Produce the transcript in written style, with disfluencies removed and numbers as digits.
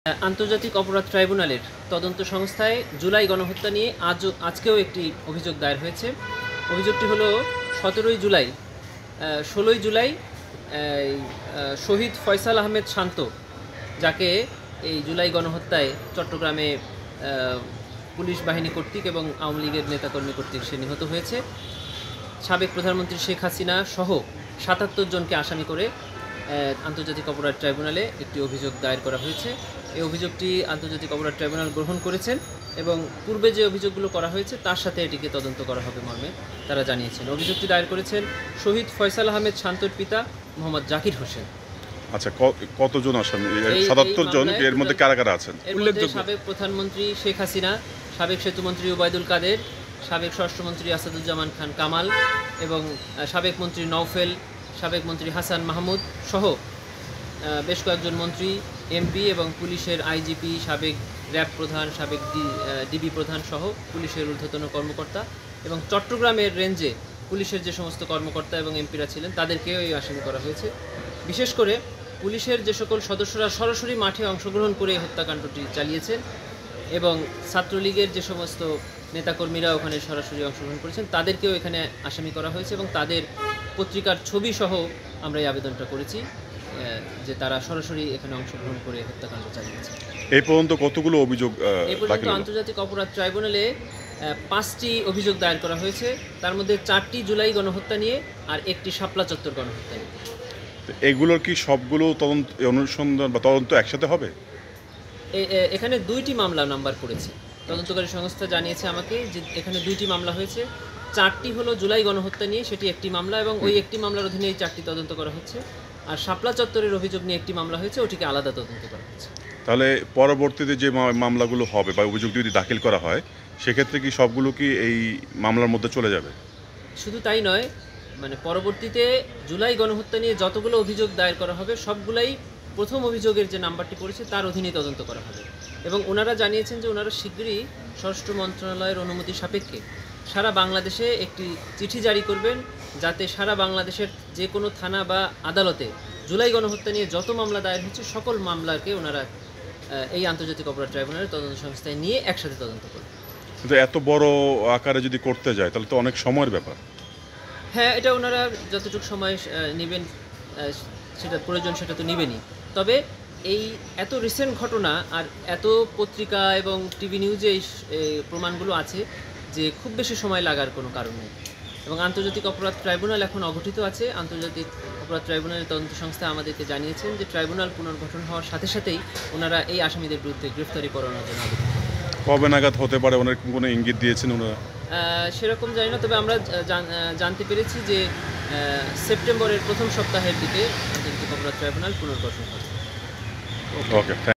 আন্তর্জাতিক অপরাধ ট্রাইব্যুনালের তদন্ত সংস্থায় জুলাই গণহত্যা নিয়ে আজকেও একটি অভিযোগ দায়ের হয়েছে। অভিযোগটি হলো 17ই জুলাই 16ই জুলাই শহীদ ফয়সাল আহমেদ শান্ত, যাকে এই জুলাই গণহত্যায় চট্টগ্রামে পুলিশ বাহিনী কর্তৃক এবং আওয়ামী লীগের নেতাকর্মী কর্তৃক সে নিহত হয়েছে। সাবেক প্রধানমন্ত্রী শেখ হাসিনা সহ 77 জনকে আসামি করে আন্তর্জাতিক অপরাধ ট্রাইব্যুনালে একটি অভিযোগ দায়ের করা হয়েছে। এই অভিযোগটি আন্তর্জাতিক অপরাধ ট্রাইব্যুনাল গ্রহণ করেছেন এবং পূর্বে যে অভিযোগগুলো করা হয়েছে তার সাথে এটিকে তদন্ত করা হবে মর্মে তারা জানিয়েছেন। অভিযোগটি দায়ের করেছেন শহীদ ফয়সাল আহমেদ শান্তর পিতা মোহাম্মদ জাকির হোসেন। আচ্ছা, কতজন আসামি? 77 জন। এর মধ্যে কারা কারা আছেন? এর মধ্যে সাবেক প্রধানমন্ত্রী শেখ হাসিনা, সাবেক সেতুমন্ত্রী ওবায়দুল কাদের, সাবেক স্বরাষ্ট্রমন্ত্রী আসাদুজ্জামান খান কামাল এবং সাবেক মন্ত্রী নওফেল, সাবেক মন্ত্রী হাসান মাহমুদ সহ বেশ কয়েকজন মন্ত্রী, এমপি এবং পুলিশের আইজিপি, সাবেক র্যাব প্রধান, সাবেক ডিবি প্রধান সহ পুলিশের ঊর্ধ্বতন কর্মকর্তা এবং চট্টগ্রামের রেঞ্জে পুলিশের যে সমস্ত কর্মকর্তা এবং এমপিরা ছিলেন তাদেরকেও এই আসামি করা হয়েছে। বিশেষ করে পুলিশের যে সকল সদস্যরা সরাসরি মাঠে অংশগ্রহণ করে হত্যাকাণ্ডটি চালিয়েছেন এবং ছাত্রলীগের যে সমস্ত নেতাকর্মীরা ওখানে সরাসরি অংশগ্রহণ করেছেন তাদেরকেও এখানে আসামি করা হয়েছে এবং তাদের পত্রিকার ছবি সহ আমরা এই আবেদনটা করেছি যে তারা সরাসরি এখানে অংশগ্রহণ করে হত্যাকাণ্ড চালিয়েছে। এই পর্যন্ত কতগুলো অভিযোগ? এই পর্যন্ত আন্তর্জাতিক অপরাধ ট্রাইব্যুনালে 5টি অভিযোগ দায়ের করা হয়েছে, তার মধ্যে 4টি জুলাই গণহত্যা নিয়ে আর 1টি শাপলা চত্বর গণহত্যা নিয়ে। এগুলোর কি সবগুলো তদন্ত অনুসন্ধান বা তদন্ত একসাথে হবে? এখানে 2টি মামলা নাম্বার করেছে। তদন্তকারী সংস্থা জানিয়েছে আমাকে যে এখানে 2টি মামলা হয়েছে। 4টি হলো জুলাই গণহত্যা নিয়ে, সেটি একটি মামলা এবং ওই একটি মামলার অধীনে এই 4টি তদন্ত করা হচ্ছে। আর শাপলা চত্বরের অভিযোগ নিয়ে একটি মামলা হয়েছে, ওটিকে আলাদা তদন্ত করা হচ্ছে। তাহলে পরবর্তীতে যে মামলাগুলো হবে বা অভিযোগ যদি দাখিল করা হয় সেক্ষেত্রে কি সবগুলো কি এই মামলার মধ্যে চলে যাবে? শুধু তাই নয়, মানে পরবর্তীতে জুলাই গণহত্যা নিয়ে যতগুলো অভিযোগ দায়ের করা হবে সবগুলাই প্রথম অভিযোগের যে নাম্বারটি পড়েছে তার অধীনেই তদন্ত করা হবে। এবং ওনারা জানিয়েছেন যে ওনারা শীঘ্রই স্বরাষ্ট্র মন্ত্রণালয়ের অনুমতি সাপেক্ষে সারা বাংলাদেশে একটি চিঠি জারি করবেন, যাতে সারা বাংলাদেশের যে কোনো থানা বা আদালতে জুলাই গণহত্যা নিয়ে যত মামলা দায়ের হচ্ছে সকল মামলাকে ওনারা এই আন্তর্জাতিক অপরাধ ট্রাইব্যুনালের তদন্ত সংস্থায় নিয়ে একসাথে তদন্ত করবেন। কিন্তু এত বড় আকারে যদি করতে যায় তাহলে তো অনেক সময়ের ব্যাপার। হ্যাঁ, এটা ওনারা যতটুকু সময় নেবেন সেটা প্রয়োজন সেটা তো নেবেনই। তবে এই এত রিসেন্ট ঘটনা আর এত পত্রিকা এবং টিভি নিউজে এই প্রমাণগুলো আছে যে খুব বেশি সময় লাগার কোনো কারণ নেই। এবং আন্তর্জাতিক অপরাধ ট্রাইব্যুনাল এখন অগঠিত আছে। আন্তর্জাতিক অপরাধ ট্রাইব্যুনালের তদন্ত সংস্থা আমাদেরকে জানিয়েছেন যে ট্রাইব্যুনাল পুনর্গঠন হওয়ার সাথে সাথেই ওনারা এই আসামিদের বিরুদ্ধে গ্রেফতারি পরোয়ানার জন্য আবেদন করবেন। কবে নাগাদ হতে পারে ওনার কোনো ইঙ্গিত দিয়েছেন ওনারা? সেরকম জানি না, তবে আমরা জানতে পেরেছি যে সেপ্টেম্বরের প্রথম সপ্তাহের দিকে আন্তর্জাতিক অপরাধ ট্রাইব্যুনাল পুনর্গঠন হবে। ওকে।